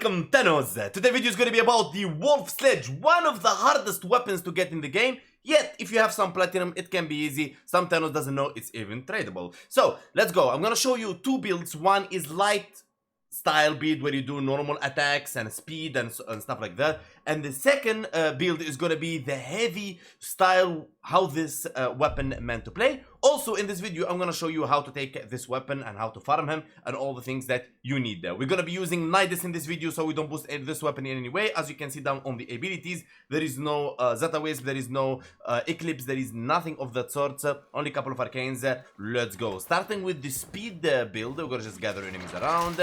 Welcome Thanos! Today's video is going to be about the Wolf Sledge, one of the hardest weapons to get in the game. Yet, if you have some platinum, it can be easy. Some Thanos doesn't know it's even tradable. So, let's go. I'm going to show you two builds. One is light style build where you do normal attacks and speed and stuff like that. And the second build is going to be the heavy style, how this weapon meant to play. Also in this video I'm going to show you how to take this weapon and how to farm him and all the things that you need there. We're going to be using Nightwave in this video so we don't boost this weapon in any way. As you can see down on the abilities, there is no Zeta Wisp, there is no Eclipse, there is nothing of that sort. Only a couple of arcanes. Let's go. Starting with the speed build, we're going to just gather enemies around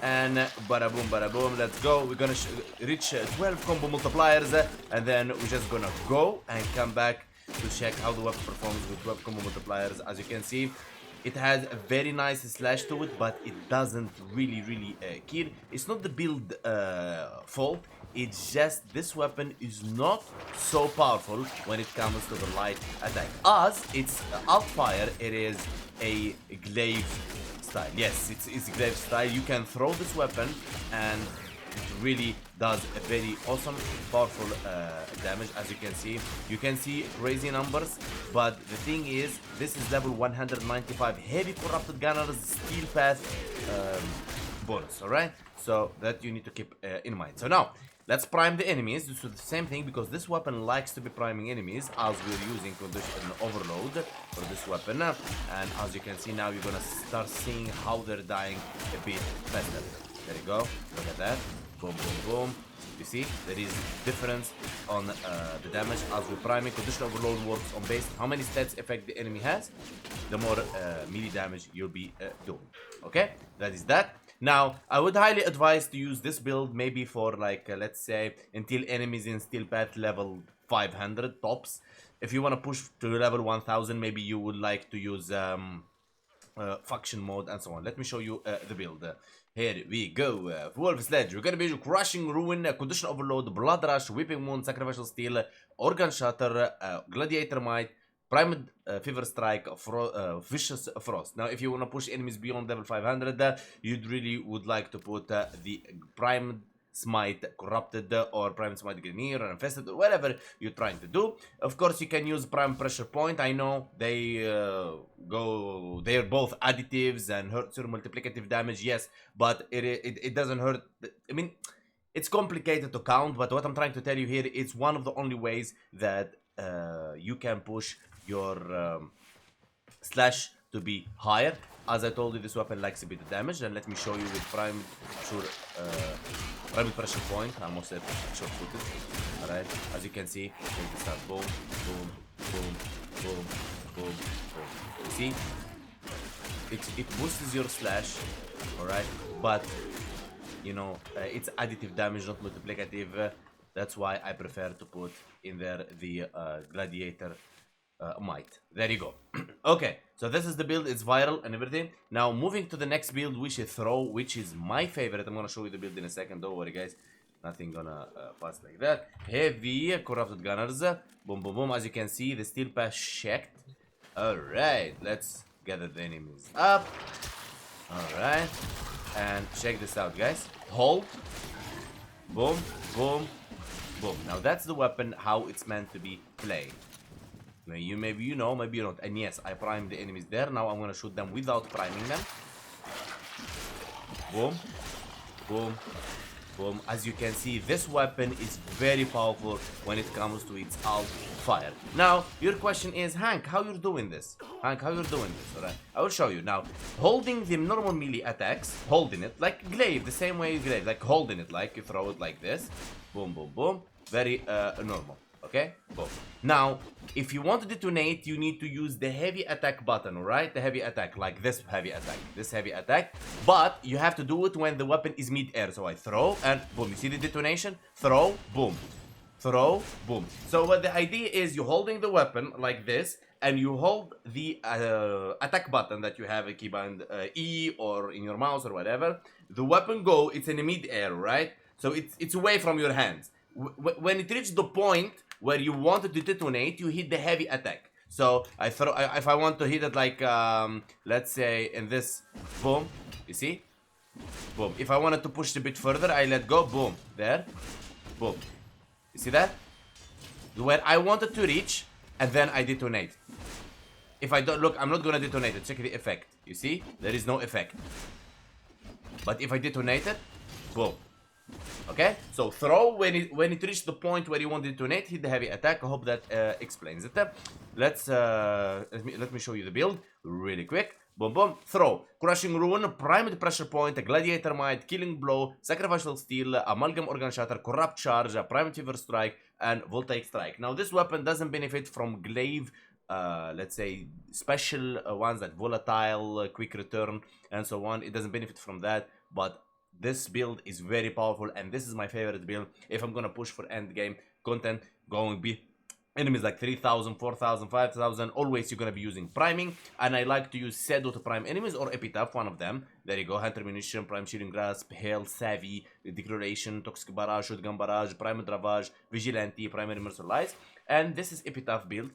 and bada boom, let's go. We're going to reach 12 combo multipliers and then we're just going to go and come back to check how the weapon performs with 12 combo multipliers. As you can see, it has a very nice slash to it, but it doesn't really kill. It's not the build fault, it's just this weapon is not so powerful when it comes to the light attack. As it's alt fire, it is a glaive style. Yes, it's glaive style. You can throw this weapon and it really does a very awesome, powerful damage. As you can see crazy numbers, but the thing is, this is level 195 heavy corrupted gunners steel path bonus. Alright, so that you need to keep in mind. So now let's prime the enemies. This is the same thing because this weapon likes to be priming enemies, as we're using condition overload for this weapon. And as you can see now, you're gonna start seeing how they're dying a bit faster. There you go. Look at that. Boom, boom, boom. You see, there is difference on the damage as we're priming. Condition overload works on base how many stats effect the enemy has, the more melee damage you'll be doing. Okay, that is that. Now, I would highly advise to use this build maybe for like, let's say, until enemies in Steel Path level 500 tops. If you want to push to level 1000, maybe you would like to use faction mode and so on. Let me show you the build. Here we go. Wolf Sledge. We're gonna be Crushing Ruin, Condition Overload, Blood Rush, Whipping Wound, Sacrificial Steel, Organ Shatter, Gladiator Might, Primed Fever Strike, Vicious Frost. Now, if you want to push enemies beyond level 500, you'd really would like to put the Primed Smite Corrupted or Prime Smite Grenier or Infested or whatever you're trying to do. Of course, you can use Prime Pressure Point. I know they're both additives and hurt your multiplicative damage, yes, but it doesn't hurt. I mean, it's complicated to count, but what I'm trying to tell you here, it's one of the only ways that you can push your slash to be higher. As I told you, this weapon likes a bit of damage, and let me show you with Prime Pressure Point. I almost said short-footed. Alright, as you can see, we start boom, boom, boom, boom, boom, boom. You see? It boosts your slash, alright, but you know, it's additive damage, not multiplicative. That's why I prefer to put in there the Gladiator Might. There you go. Okay, so this is the build. It's viral and everything. Now moving to the next build, which is Throw, which is my favorite. I'm gonna show you the build in a second. Don't worry, guys. Nothing gonna pass like that. Heavy corrupted gunners. Boom, boom, boom. As you can see, the steel pass checked. All right, let's gather the enemies up. All right, and check this out, guys. Hold. Boom, boom, boom. Now that's the weapon how it's meant to be played. Maybe you know, maybe you don't. And yes, I primed the enemies there. Now I'm gonna shoot them without priming them. Boom, boom, boom. As you can see, this weapon is very powerful when it comes to its alt fire. Now, your question is, Hank, how you're doing this? Hank, how you're doing this? Alright, I will show you. Now, holding the normal melee attacks, holding it like glaive, the same way as glaive, like holding it, like you throw it like this. Boom, boom, boom. Very normal. Okay, boom. Now, if you want to detonate, you need to use the heavy attack button, alright? The heavy attack, like this heavy attack, but you have to do it when the weapon is mid-air. So I throw and boom, you see the detonation? Throw, boom. Throw, boom. So what the idea is, you're holding the weapon like this, and you hold the attack button that you have a keybind E or in your mouse or whatever. The weapon go, it's in the mid-air, right? So it's away from your hands. When it reaches the point where you want to detonate, you hit the heavy attack. So if I want to hit it like let's say in this, boom, you see, Boom. If I wanted to push a bit further, I let go. Boom. There. Boom. You see that? Where I wanted to reach, and then I detonate. If I don't look, I'm not gonna detonate it. Check the effect. You see? There is no effect. But if I detonate it, boom. Okay? So throw when it reached the point where you want to detonate, hit the heavy attack. I hope that explains it. Let me show you the build really quick. Boom, boom. Throw. Crushing Ruin, Primed Pressure Point, Gladiator Might, Killing Blow, Sacrificial Steel, Amalgam Organ Shatter, Corrupt Charge, Primed Fever Strike, and Voltaic Strike. Now, this weapon doesn't benefit from glaive, let's say, special ones like Volatile, Quick Return, and so on. It doesn't benefit from that, but this build is very powerful, and this is my favorite build if I'm gonna push for end game content. Going be enemies like 3000, 4000, 5000, always you're gonna be using priming, and I like to use Sedo to prime enemies, or Epitaph, one of them. There you go. Hunter Munition, Prime Shearing Grasp, Hail, Savvy, Declaration, Toxic Barrage, Shotgun Barrage, Prime Ravage, Vigilante, Primary Mercilise, and this is Epitaph build.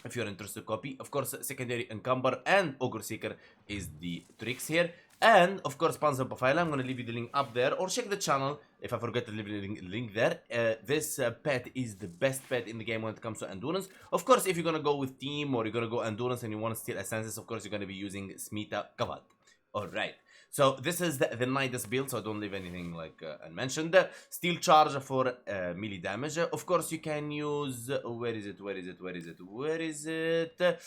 If you're interested, copy. Of course, Secondary Encumber and Ogre Seeker is the tricks here. And, of course, Panzer Profile. I'm going to leave you the link up there. Or check the channel if I forget to leave the link there. This pet is the best pet in the game when it comes to Endurance. Of course, if you're going to go with Team or you're going to go Endurance and you want to steal Essences, of course, you're going to be using Smita Kavat. Alright. So, this is the nicest build, so don't leave anything like unmentioned. Steel Charge for melee damage. Of course, you can use... Where is it?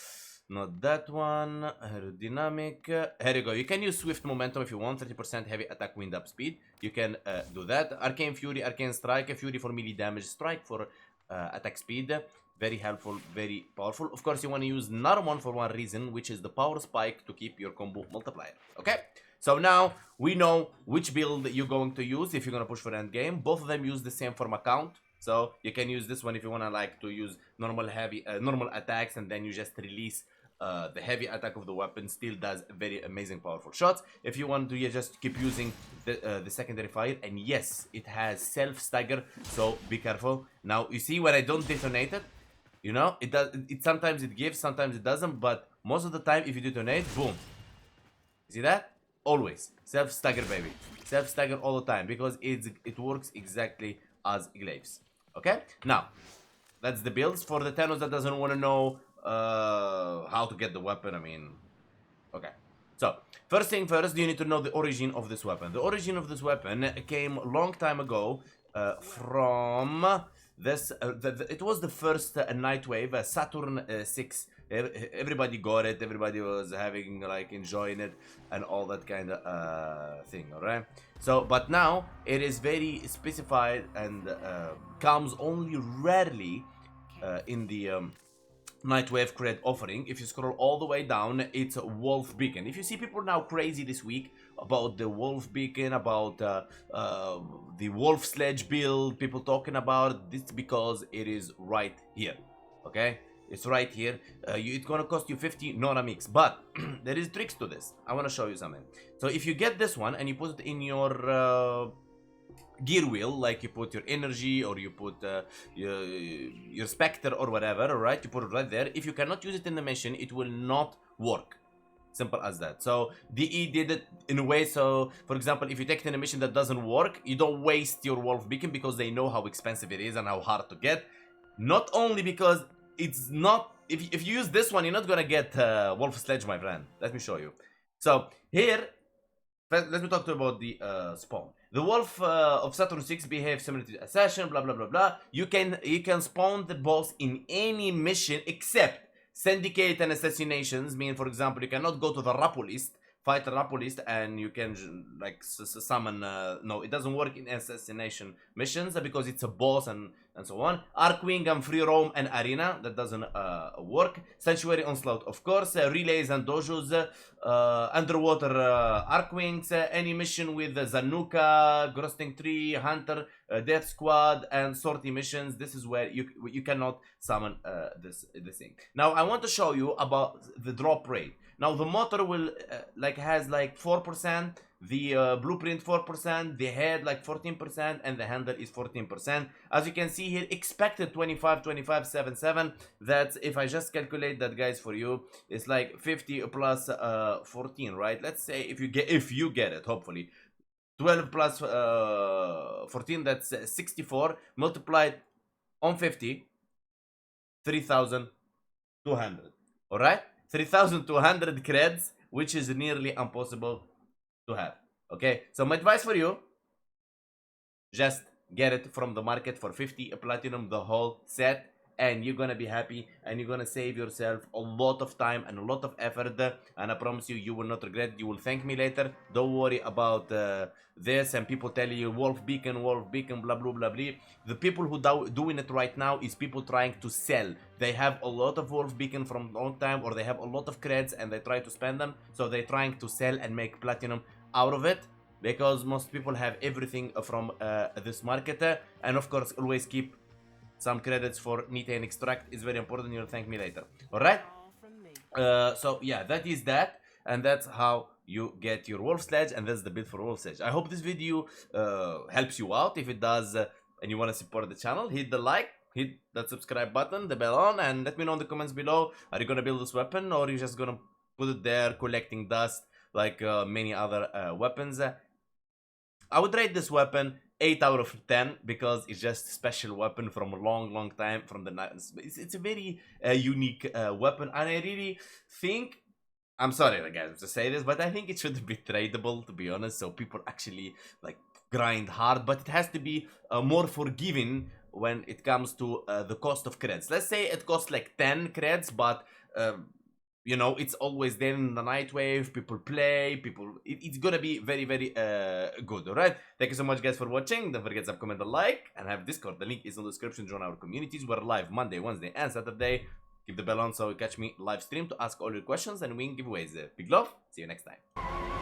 Not that one. Aerodynamic. Here you go. You can use Swift Momentum if you want. 30% heavy attack wind up speed. You can do that. Arcane Fury, Arcane Strike. Fury for melee damage. Strike for attack speed. Very helpful, very powerful. Of course, you want to use Narmon for one reason, which is the Power Spike to keep your combo multiplier. Okay? So now we know which build you're going to use if you're going to push for endgame. Both of them use the same form account. So you can use this one if you want to like to use normal attacks, and then you just release the heavy attack of the weapon. Still does very amazing powerful shots. If you want to just keep using the secondary fire, and yes, it has self stagger, so be careful. Now you see when I don't detonate it, you know, it does. It sometimes it gives, sometimes it doesn't, but most of the time if you detonate, boom. See that? Always self stagger, baby. Self stagger all the time because it works exactly as glaives. Okay, now that's the builds. For the Thanos that doesn't want to know how to get the weapon, I mean, okay. So first thing first, you need to know the origin of this weapon. The origin of this weapon came a long time ago from this. It was the first Nightwave, Saturn 6. Everybody got it. Everybody was having like enjoying it and all that kind of thing. All right. So, but now it is very specified and comes only rarely in the Nightwave Cred offering. If you scroll all the way down, it's Wolf Beacon. If you see people now crazy this week about the Wolf Beacon, about the Wolf Sledge build, people talking about this because it is right here. Okay. It's right here. It's gonna cost you 50 Nora mix, but there is tricks to this. I want to show you something. So if you get this one and you put it in your gear wheel, like you put your energy or you put your specter or whatever, alright? You put it right there. If you cannot use it in the mission, it will not work. Simple as that. So DE did it in a way so, for example, if you take it in a mission that doesn't work, you don't waste your Wolf Beacon because they know how expensive it is and how hard to get. Not only because it's not, if you use this one, you're not gonna get Wolf Sledge, my friend. Let me show you. So here, let me talk to you about the spawn. The Wolf of Saturn 6 behaves similar to Assassin, blah blah blah blah. You can spawn the boss in any mission except Syndicate and Assassinations. Mean, for example, you cannot go to the Rapolist, fight a Rapolist, and you can like summon. No, it doesn't work in assassination missions because it's a boss and so on. Arcwing and Free Roam and Arena, that doesn't work. Sanctuary Onslaught, of course. Relays and Dojos. Underwater Arcwings. Any mission with Zanuka, Grosting Tree, Hunter, Death Squad, and sortie missions. This is where you cannot summon this thing. Now I want to show you about the drop rate. Now the motor will has like 4%. the blueprint 4%, the head like 14%, and the handle is 14%. As you can see here, expected 25, 25, 7, 7. That's, if I just calculate that, guys, for you, it's like 50 plus 14, right? Let's say if you get it, hopefully. 12 plus 14, that's 64, multiplied on 50, 3,200. All right, 3,200 creds, which is nearly impossible to have. Okay, so my advice for you, just get it from the market for 50 platinum, the whole set, and you're gonna be happy, and you're gonna save yourself a lot of time and a lot of effort, and I promise you, you will not regret it. You will thank me later. Don't worry about this and people telling you wolf beacon, blah blah blah blah. The people who doing it right now is people trying to sell. They have a lot of wolf beacon from a long time, or they have a lot of creds and they try to spend them, so they're trying to sell and make platinum out of it, because most people have everything from this market. And of course, always keep some credits for Nitane extract. Is very important. You'll thank me later. All right. So yeah, that is that, and that's how you get your wolf sledge, and that's the build for wolf sledge. I hope this video helps you out. If it does, and you want to support the channel, hit the like, hit that subscribe button, the bell on, and let me know in the comments below. Are you gonna build this weapon, or are you just gonna put it there collecting dust like many other weapons? I would rate this weapon 8 out of 10 because it's just a special weapon from a long time from the it's a very unique weapon, and I really think, I'm sorry guys to say this, but I think it should be tradable, to be honest, so people actually like grind hard, but it has to be more forgiving when it comes to the cost of creds. Let's say it costs like 10 creds, but you know, it's always there in the Nightwave, people play, it's gonna be very good. All right, thank you so much guys for watching. Don't forget to comment and like, and have Discord, the link is in the description. Join our communities. We're live Monday, Wednesday and Saturday. Keep the bell on so you catch me live stream to ask all your questions and win giveaways. Big love, see you next time.